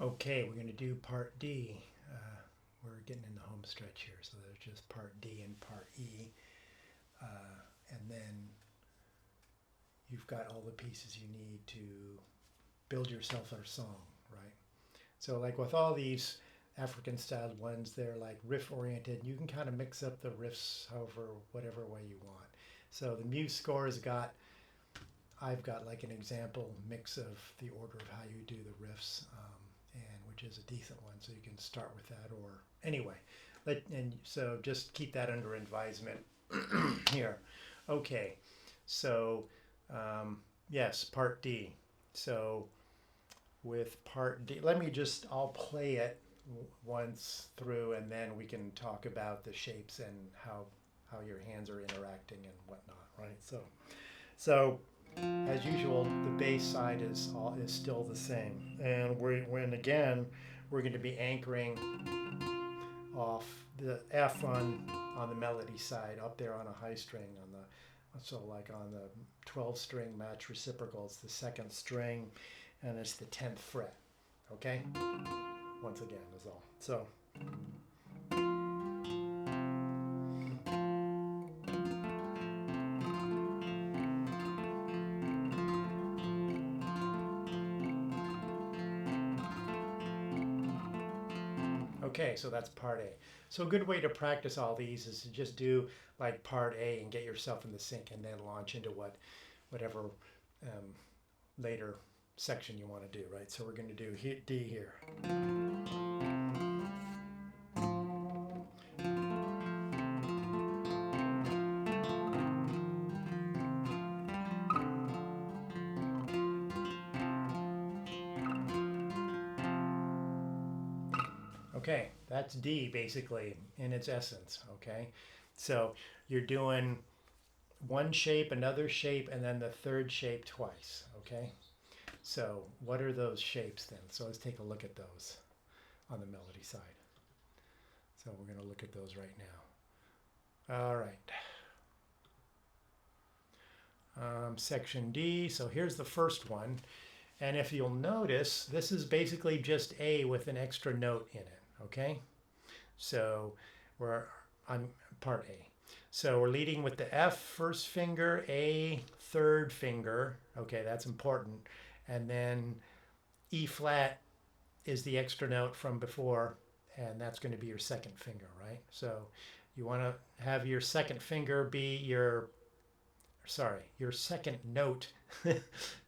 Okay, we're going to do part D. We're getting in the home stretch here, so there's just part D and part E. And then you've got all the pieces you need to build yourself a song, right? So like with all these African styled ones, they're like riff oriented. You can kind of mix up the riffs however, whatever way you want. So the Muse score I've got like an example mix of the order of how you do the riffs, and which is a decent one. So you can start with that, or anyway. And so just keep that under advisement here. Okay, so yes, part D. So with part D, I'll play it once through, and then we can talk about the shapes and how your hands are interacting and whatnot, right? So as usual, the bass side is still the same, and we're going to be anchoring off the F on the melody side up there on a high string on the like on the 12 string match reciprocal, it's the second string, and it's the 10th fret. Okay, once again is all. So. Okay, so that's part A. So a good way to practice all these is to just do like part A and get yourself in the sync, and then launch into whatever later section you want to do, right? So we're going to do D here. Okay, that's D basically in its essence, okay? So you're doing one shape, another shape, and then the third shape twice, okay? So what are those shapes then? So let's take a look at those on the melody side. So we're going to look at those right now. All right. Section D, so here's the first one. And if you'll notice, this is basically just A with an extra note in it, okay? So we're on part A. So we're leading with the F first finger, A third finger. Okay, that's important. And then E flat is the extra note from before, and that's going to be your second finger, right? So you want to have your second finger be your second note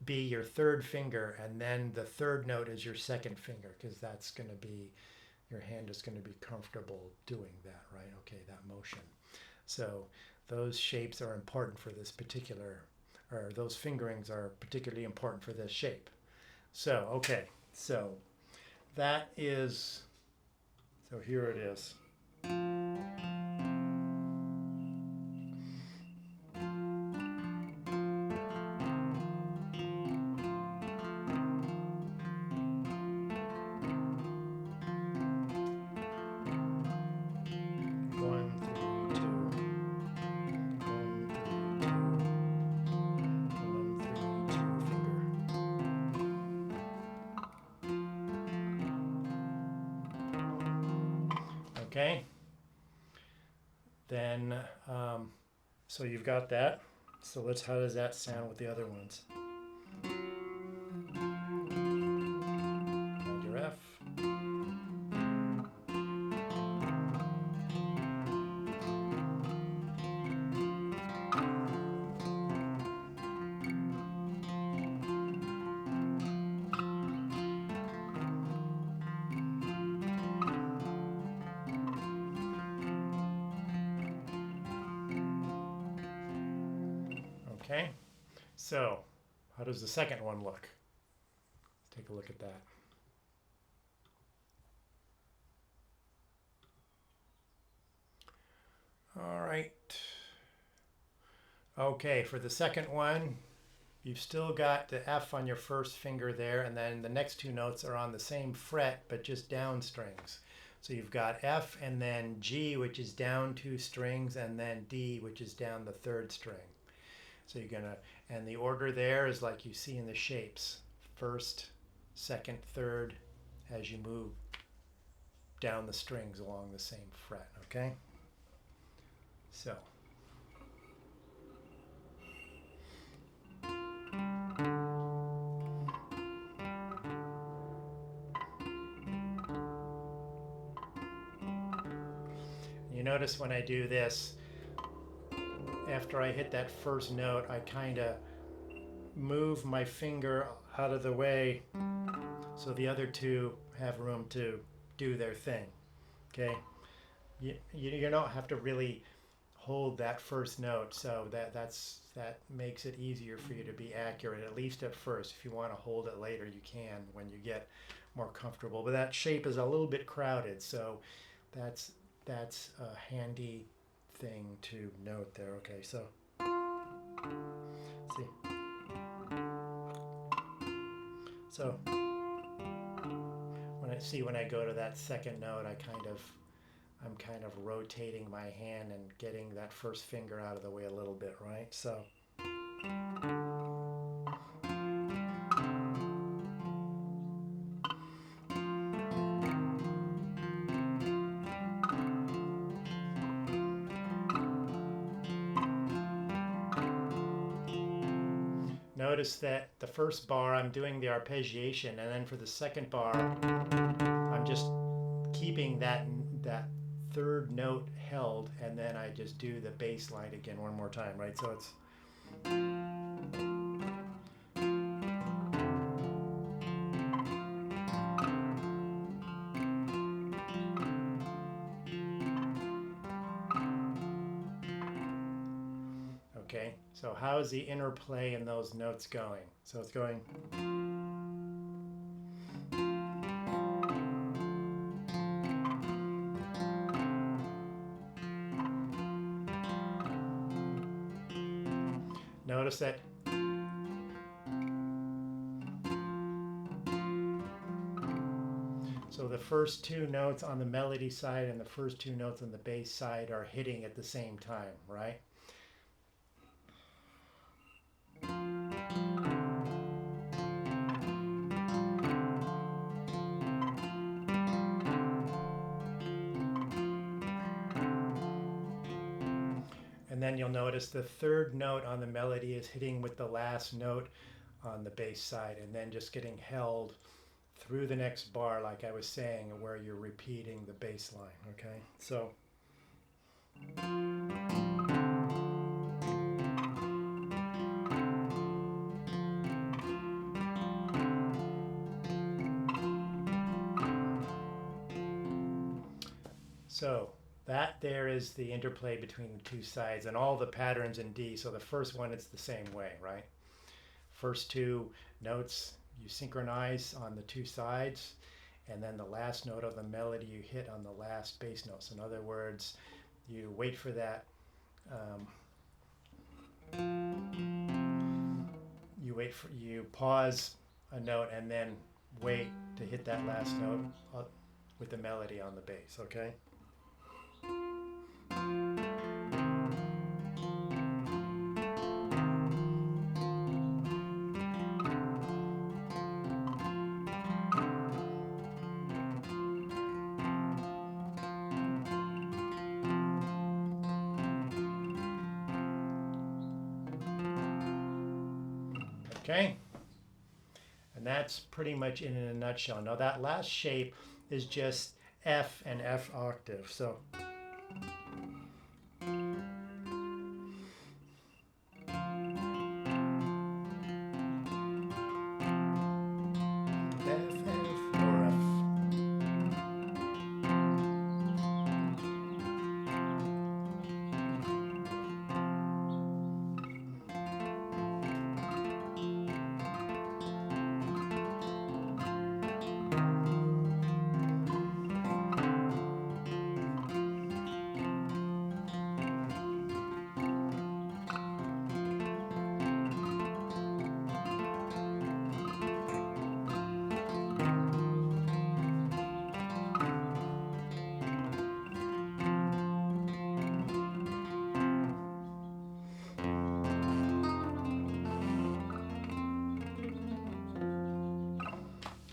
be your third finger, and then the third note is your second finger, because that's going to be, your hand is going to be comfortable doing that, right? Okay, that motion. So those shapes are important for this particular, or those fingerings are particularly important for this shape. So, okay, so that is, so here it is. Okay, then so you've got that. So how does that sound with the other ones? And your F. Okay, so how does the second one look? Let's take a look at that. All right. Okay, for the second one, you've still got the F on your first finger there, and then the next two notes are on the same fret, but just down strings. So you've got F and then G, which is down two strings, and then D, which is down the third string. So you're gonna, and the order there is like you see in the shapes: first, second, third, as you move down the strings along the same fret, okay? So. You notice when I do this, after I hit that first note, I kind of move my finger out of the way so the other two have room to do their thing, okay? You don't have to really hold that first note, so that makes it easier for you to be accurate, at least at first. If you want to hold it later, you can when you get more comfortable. But that shape is a little bit crowded, so that's a handy thing to note there. Okay, so let's see. So when I go to that second note, I'm kind of rotating my hand and getting that first finger out of the way a little bit, right? So notice that the first bar I'm doing the arpeggiation, and then for the second bar I'm just keeping that third note held, and then I just do the bass line again one more time, right? So it's okay. So how's the interplay in those notes going? So it's going. Notice that so the first two notes on the melody side and the first two notes on the bass side are hitting at the same time, right? And then you'll notice the third note on the melody is hitting with the last note on the bass side, and then just getting held through the next bar, like I was saying, where you're repeating the bass line, okay? So that there is the interplay between the two sides and all the patterns in D. So the first one, it's the same way, right? First two notes you synchronize on the two sides, and then the last note of the melody you hit on the last bass note. So in other words, you wait for that you pause a note and then wait to hit that last note with the melody on the bass, okay? Okay, and that's pretty much in a nutshell. Now that last shape is just F and F octave. So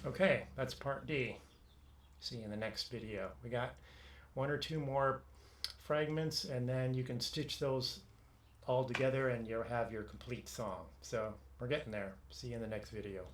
okay, that's part D. See you in the next video. We got one or two more fragments, and then you can stitch those all together and you'll have your complete song. So we're getting there. See you in the next video.